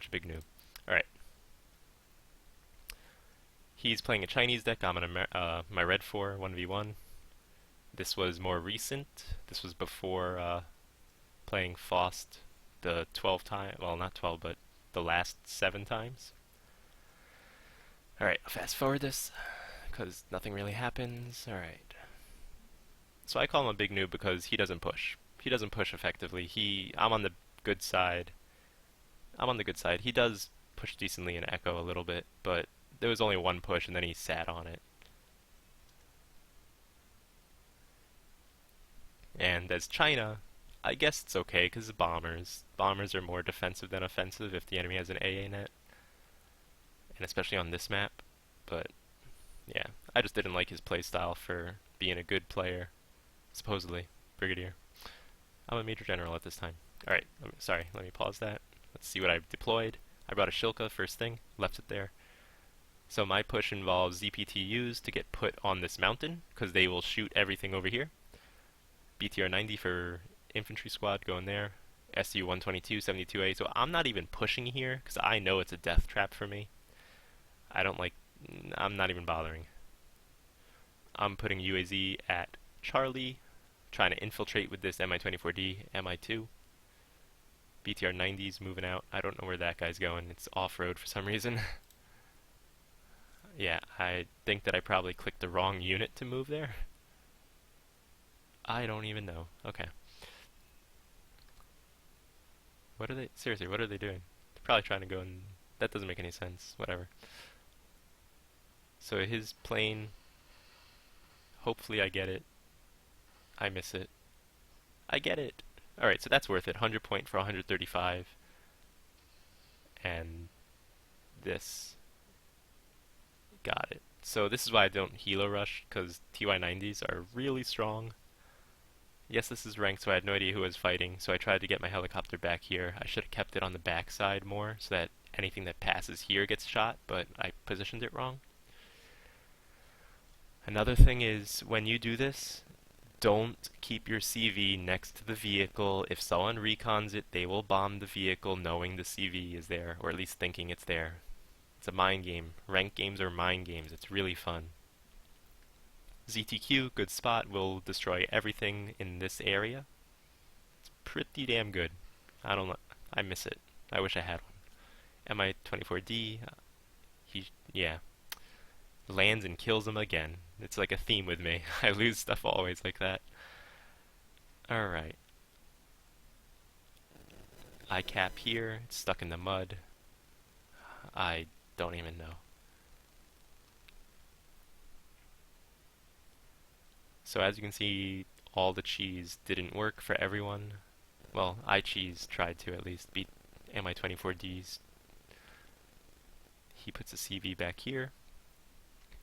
much a big noob. Alright. He's playing a Chinese deck. I'm on my red 4, 1v1. This was more recent. This was before playing Faust the 12 times. Well, not 12, but the last 7 times. Alright, I'll fast forward this, because nothing really happens. Alright. So I call him a big noob because he doesn't push. He doesn't push effectively. I'm on the good side. I'm on the good side. He does push decently in Echo a little bit, but there was only one push and then he sat on it. And as China, I guess it's okay because bombers. Bombers are more defensive than offensive if the enemy has an AA net. And especially on this map. But yeah, I just didn't like his playstyle for being a good player. Supposedly, Brigadier. I'm a Major General at this time. Alright, let me pause that. Let's see what I've deployed. I brought a Shilka first thing, left it there. So my push involves ZPTUs to get put on this mountain, because they will shoot everything over here. BTR 90 for infantry squad going there. SU 122, 72A. So I'm not even pushing here, because I know it's a death trap for me. I'm not even bothering. I'm putting UAZ at Charlie, trying to infiltrate with this Mi-24D, Mi-2. BTR 90's moving out. I don't know where that guy's going. It's off-road for some reason. Yeah, I think that I probably clicked the wrong unit to move there. I don't even know. Okay. Seriously, what are they doing? They're probably trying to go and... That doesn't make any sense. Whatever. So his plane... Hopefully I get it. I miss it. I get it! Alright, so that's worth it. 100 point for 135. And... this... Got it. So this is why I don't Helo Rush, because TY-90s are really strong. Yes, this is ranked, so I had no idea who was fighting, so I tried to get my helicopter back here. I should have kept it on the backside more, so that anything that passes here gets shot, but I positioned it wrong. Another thing is, when you do this, don't keep your CV next to the vehicle. If someone recons it, they will bomb the vehicle knowing the CV is there, or at least thinking it's there. It's a mind game. Ranked games are mind games. It's really fun. ZTQ, good spot, will destroy everything in this area. It's pretty damn good. I don't know. I miss it. I wish I had one. Mi-24D, yeah. Lands and kills him again. It's like a theme with me. I lose stuff always like that. Alright. I cap here. It's stuck in the mud. I don't even know. So as you can see, all the cheese didn't work for everyone. Well, iCheese tried to at least beat Mi-24Ds. He puts a CV back here.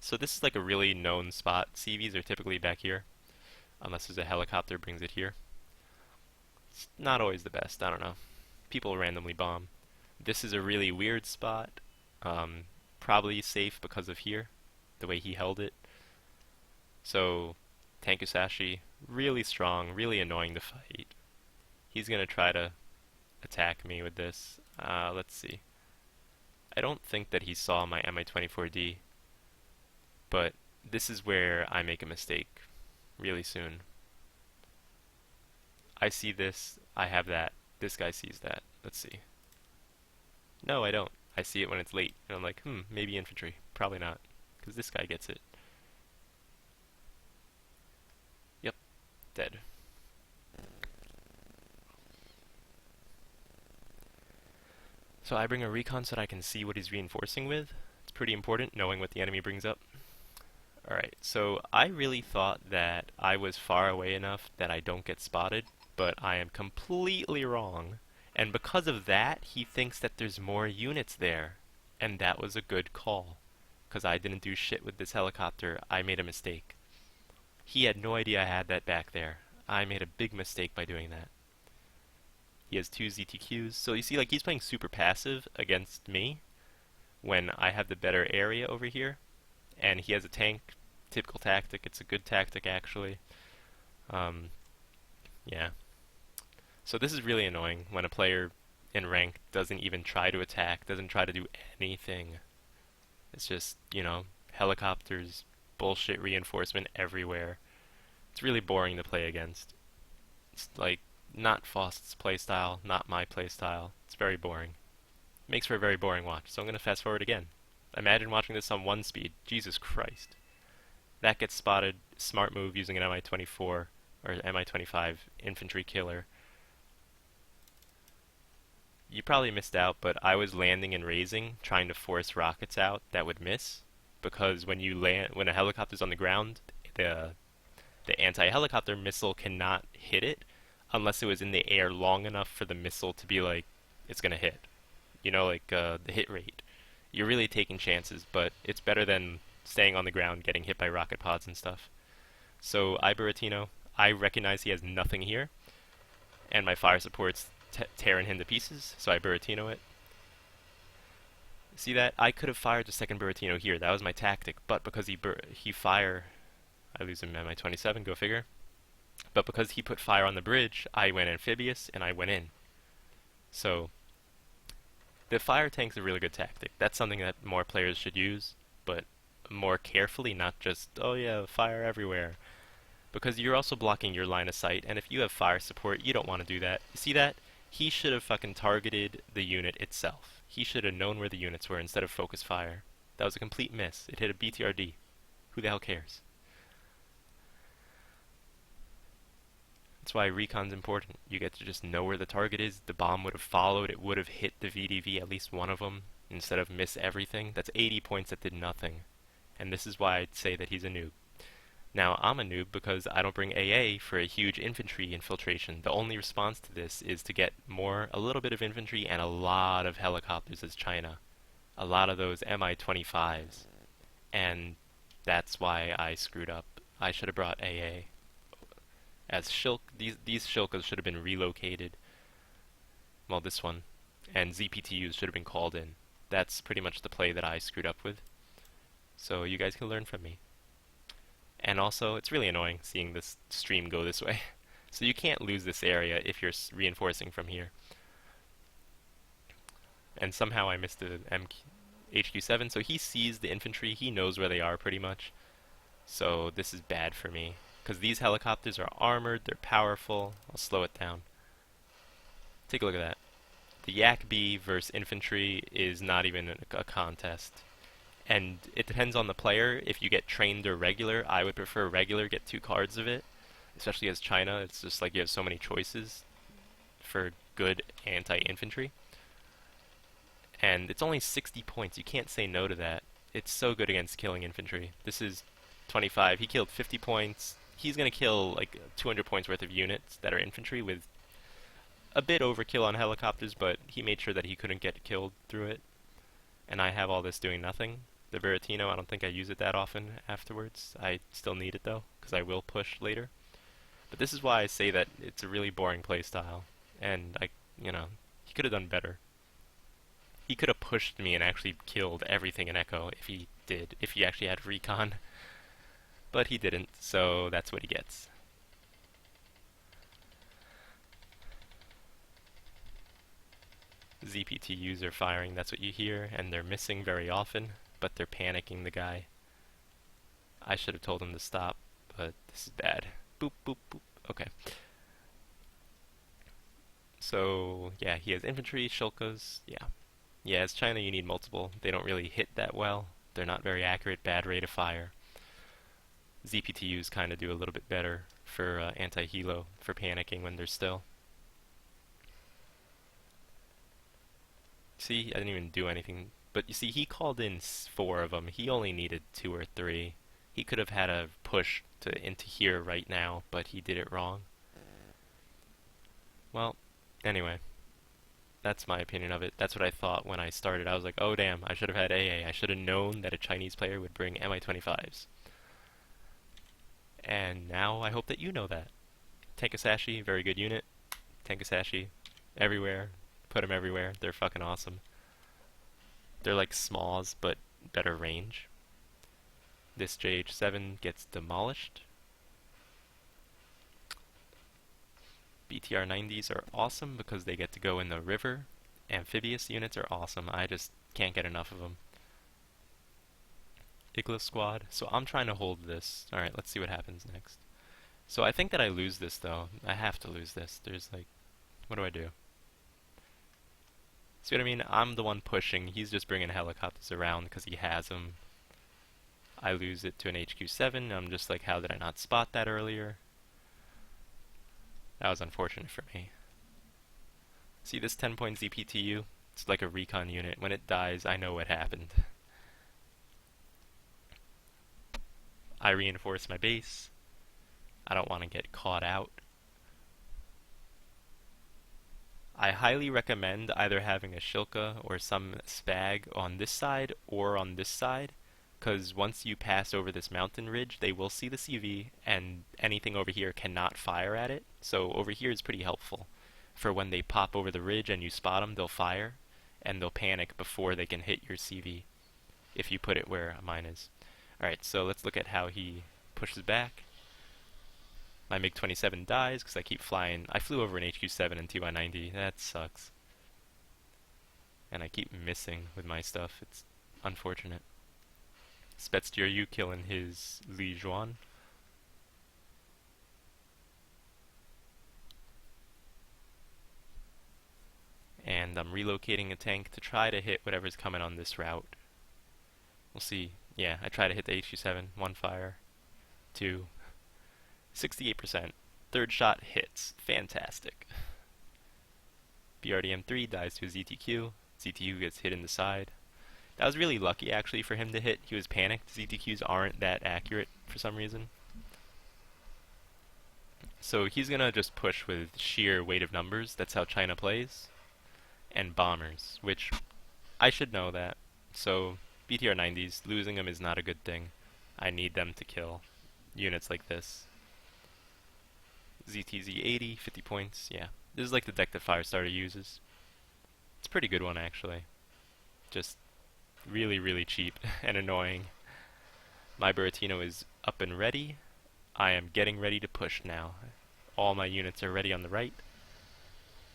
So this is like a really known spot. CVs are typically back here, unless there's a helicopter brings it here. It's not always the best, I don't know. People randomly bomb. This is a really weird spot. Probably safe because of here, the way he held it. So, Tankusashi, really strong, really annoying to fight. He's gonna try to attack me with this. Let's see. I don't think that he saw my Mi-24D, but this is where I make a mistake really soon. I see this, I have that, this guy sees that. Let's see. No, I don't. I see it when it's late, and I'm like, maybe infantry. Probably not, because this guy gets it. Yep, dead. So I bring a recon so that I can see what he's reinforcing with. It's pretty important, knowing what the enemy brings up. Alright, so I really thought that I was far away enough that I don't get spotted, but I am completely wrong. And because of that, he thinks that there's more units there. And that was a good call. Because I didn't do shit with this helicopter. I made a mistake. He had no idea I had that back there. I made a big mistake by doing that. He has 2 ZTQs. So you see, like, he's playing super passive against me when I have the better area over here. And he has a tank. Typical tactic. It's a good tactic, actually. Yeah. So this is really annoying when a player in rank doesn't even try to attack, doesn't try to do anything. It's just, helicopters, bullshit reinforcement everywhere. It's really boring to play against. It's like not Faust's playstyle, not my playstyle. It's very boring. Makes for a very boring watch. So I'm going to fast forward again. Imagine watching this on 1 speed. Jesus Christ. That gets spotted. Smart move using an Mi-24 or Mi-25 infantry killer. You probably missed out, but I was landing and raising, trying to force rockets out that would miss, because when a helicopter's on the ground, the anti-helicopter missile cannot hit it unless it was in the air long enough for the missile to be like, it's gonna hit. The hit rate. You're really taking chances, but it's better than staying on the ground, getting hit by rocket pods and stuff. So Iberitino, I recognize he has nothing here, and my fire support's tearing him to pieces, so I Buratino it. See that? I could have fired the second Buratino here. That was my tactic, but because he fire, I lose him at my 27. Go figure. But because he put fire on the bridge, I went amphibious and I went in. So the fire tank's a really good tactic. That's something that more players should use, but more carefully, not just, oh yeah, fire everywhere. Because you're also blocking your line of sight, and if you have fire support, you don't want to do that. You see that? He should have fucking targeted the unit itself. He should have known where the units were instead of focus fire. That was a complete miss. It hit a BTRD. Who the hell cares? That's why recon's important. You get to just know where the target is. The bomb would have followed. It would have hit the VDV, at least one of them, instead of miss everything. That's 80 points that did nothing. And this is why I'd say that he's a noob. Now, I'm a noob because I don't bring AA for a huge infantry infiltration. The only response to this is to get a little bit of infantry and a lot of helicopters as China. A lot of those Mi-25s. And that's why I screwed up. I should have brought AA. As these Shilkas should have been relocated. Well, this one. And ZPTUs should have been called in. That's pretty much the play that I screwed up with. So you guys can learn from me. And also, it's really annoying seeing this stream go this way. So you can't lose this area if you're reinforcing from here. And somehow I missed the HQ7, so he sees the infantry, he knows where they are pretty much. So this is bad for me, because these helicopters are armored, they're powerful. I'll slow it down. Take a look at that. The Yak B versus infantry is not even a contest. And it depends on the player. If you get trained or regular, I would prefer regular, get 2 cards of it. Especially as China, it's just like you have so many choices for good anti-infantry. And it's only 60 points, you can't say no to that. It's so good against killing infantry. This is 25, he killed 50 points. He's gonna kill like 200 points worth of units that are infantry with a bit overkill on helicopters, but he made sure that he couldn't get killed through it. And I have all this doing nothing. The Buratino, I don't think I use it that often afterwards. I still need it though, because I will push later. But this is why I say that it's a really boring playstyle. And he could have done better. He could have pushed me and actually killed everything in Echo if he actually had recon. But he didn't, so that's what he gets. ZPTUs are firing, that's what you hear, and they're missing very often, but they're panicking the guy. I should have told him to stop, but this is bad. Boop, boop, boop. Okay. So, yeah, he has infantry, Shulkas, yeah. Yeah, as China you need multiple. They don't really hit that well. They're not very accurate, bad rate of fire. ZPTUs kind of do a little bit better for anti-helo, for panicking when they're still. See, I didn't even do anything. But you see, he called in 4 of them. He only needed 2 or 3. He could have had a push into here right now, but he did it wrong. Well, anyway. That's my opinion of it. That's what I thought when I started. I was like, oh damn, I should have had AA. I should have known that a Chinese player would bring Mi-25s. And now I hope that you know that. Tankasashi, very good unit. Tankasashi, everywhere. Put them everywhere. They're fucking awesome. They're like smalls, but better range. This JH7 gets demolished. BTR-90s are awesome because they get to go in the river Amphibious units are awesome. I just can't get enough of them. Igloo squad. So I'm trying to hold this. Alright, let's see what happens next. So I think that I lose this though. I have to lose this. There's like, what do I do? See what I mean? I'm the one pushing. He's just bringing helicopters around because he has them. I lose it to an HQ-7. I'm just like, how did I not spot that earlier? That was unfortunate for me. See this 10-point ZPTU? It's like a recon unit. When it dies, I know what happened. I reinforce my base. I don't want to get caught out. I highly recommend either having a Shilka or some Spag on this side or on this side, because once you pass over this mountain ridge, they will see the CV, and anything over here cannot fire at it. So over here is pretty helpful. For when they pop over the ridge and you spot them, they'll fire, and they'll panic before they can hit your CV, if you put it where mine is. Alright, so let's look at how he pushes back. My MiG-27 dies because I keep flying. I flew over an HQ-7 and TY-90. That sucks. And I keep missing with my stuff. It's unfortunate. Spetsduryu killing his Li Juan. And I'm relocating a tank to try to hit whatever's coming on this route. We'll see. Yeah, I try to hit the HQ-7. One fire. Two. 68%. Third shot hits. Fantastic. BRDM-3 dies to a ZTQ. ZTQ gets hit in the side. That was really lucky actually for him to hit. He was panicked. ZTQs aren't that accurate for some reason. So he's gonna just push with sheer weight of numbers. That's how China plays. And bombers, which I should know that. So BTR-90s, losing them is not a good thing. I need them to kill units like this. ZTZ-80, 50 points, yeah. This is like the deck that Firestarter uses. It's a pretty good one, actually. Just really, really cheap and annoying. My Buratino is up and ready. I am getting ready to push now. All my units are ready on the right.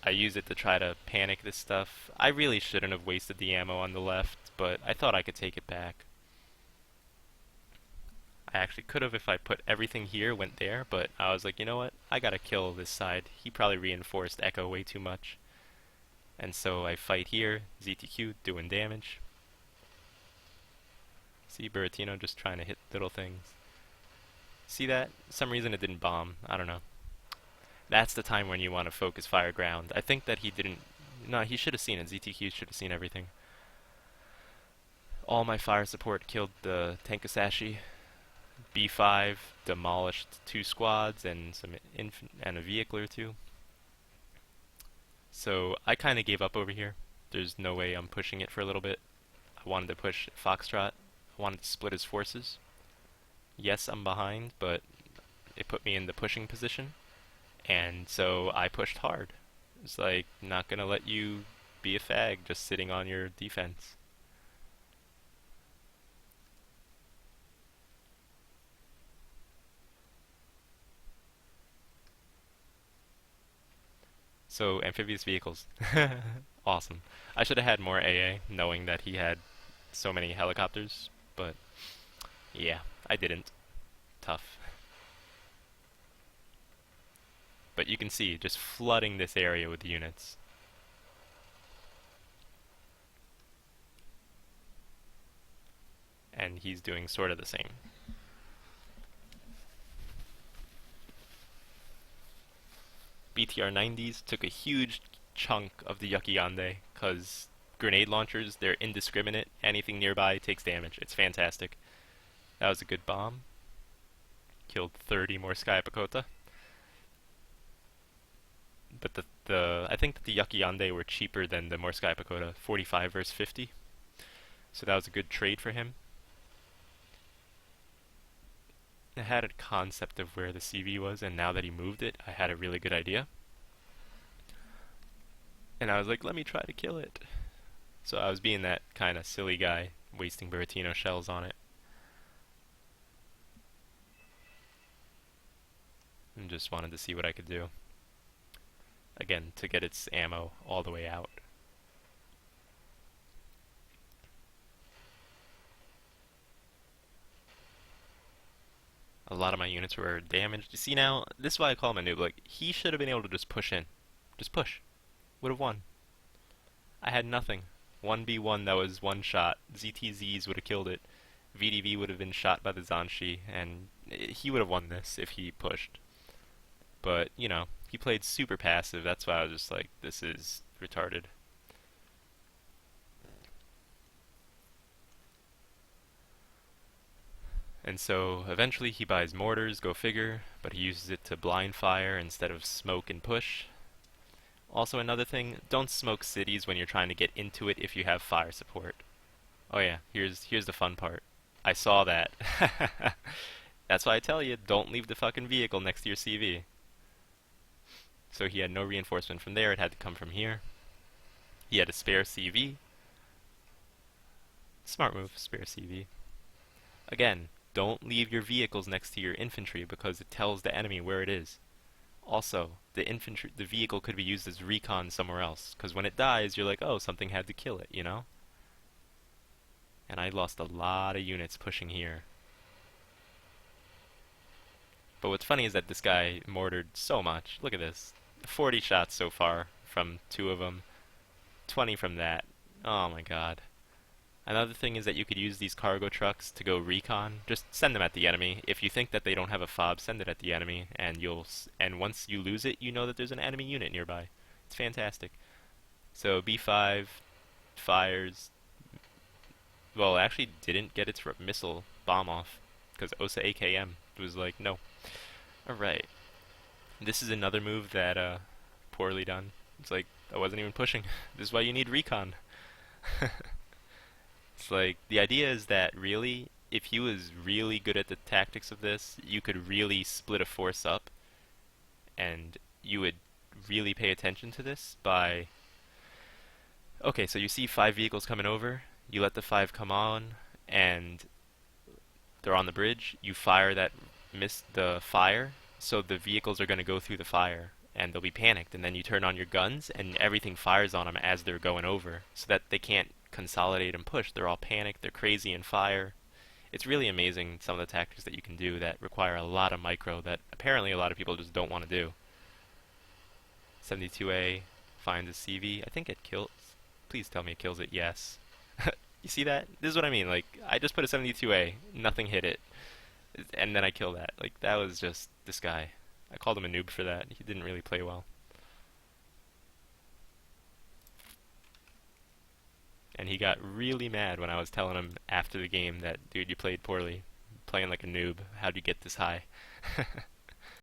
I use it to try to panic this stuff. I really shouldn't have wasted the ammo on the left, but I thought I could take it back. I actually could have if I put everything here, went there, but I was like, you know what? I gotta kill this side. He probably reinforced Echo way too much. And so I fight here, ZTQ doing damage. See Buratino just trying to hit little things. See that? For some reason it didn't bomb. I don't know. That's the time when you want to focus fire ground. I think that he didn't... No, he should have seen it. ZTQ should have seen everything. All my fire support killed the Tankasashi. B5 demolished 2 squads and and a vehicle or 2. So I kind of gave up over here. There's no way I'm pushing it for a little bit. I wanted to push Foxtrot. I wanted to split his forces. Yes, I'm behind, but it put me in the pushing position. And so I pushed hard. It's like, not gonna let you be a fag just sitting on your defense. So, amphibious vehicles. Awesome. I should have had more AA, knowing that he had so many helicopters, but yeah, I didn't. Tough. But you can see, just flooding this area with units. And he's doing sort of the same. BTR-90s took a huge chunk of the Yuki Yande, because grenade launchers, they're indiscriminate. Anything nearby takes damage. It's fantastic. That was a good bomb. Killed 30 more Sky Pakota. But I think that the Yuki Yande were cheaper than the Morskai Pakota, 45 versus 50. So that was a good trade for him. I had a concept of where the CV was, and now that he moved it, I had a really good idea. And I was like, let me try to kill it. So I was being that kind of silly guy, wasting Buratino shells on it. And just wanted to see what I could do. Again, to get its ammo all the way out. A lot of my units were damaged. You see now, this is why I call him a noob. Like, he should have been able to just push in. Just push. Would have won. I had nothing. 1v1 that was one shot. ZTZs would have killed it. VDV would have been shot by the Zanshi, and he would have won this if he pushed. But, you know, he played super passive. That's why I was just like, this is retarded. And so eventually he buys mortars, go figure, but he uses it to blind fire instead of smoke and push. Also another thing, don't smoke cities when you're trying to get into it if you have fire support. Oh yeah, here's the fun part. I saw that. That's why I tell you, don't leave the fucking vehicle next to your CV. So he had no reinforcement from there, it had to come from here. He had a spare CV. Smart move, spare CV. Again, don't leave your vehicles next to your infantry because it tells the enemy where it is. Also, the vehicle could be used as recon somewhere else, because when it dies, you're like, oh, something had to kill it, you know? And I lost a lot of units pushing here. But what's funny is that this guy mortared so much. Look at this. 40 shots so far from two of them. 20 from that. Oh my god. Another thing is that you could use these cargo trucks to go recon. Just send them at the enemy. If you think that they don't have a fob, send it at the enemy, and once you lose it, you know that there's an enemy unit nearby. It's fantastic. So B5 fires. Well, it actually didn't get its missile bomb off because OSA AKM was like, no. All right. This is another move that poorly done. It's like I wasn't even pushing. This is why you need recon. It's like, the idea is that really, if he was really good at the tactics of this, you could really split a force up, and you would really pay attention to this by... Okay, so you see 5 vehicles coming over, you let the 5 come on, and they're on the bridge, you fire the fire, so the vehicles are going to go through the fire, and they'll be panicked, and then you turn on your guns, and everything fires on them as they're going over, so that they can't consolidate and push. They're all panicked, they're crazy in fire. It's really amazing some of the tactics that you can do that require a lot of micro that apparently a lot of people just don't want to do. 72A finds a CV. I think it kills. Please tell me it kills it. Yes. You see that? This is what I mean. Like, I just put a 72A, nothing hit it, and then I kill that. Like, that was just this guy. I called him a noob for that. He didn't really play well. And he got really mad when I was telling him after the game that, dude, you played poorly. Playing like a noob. How'd you get this high?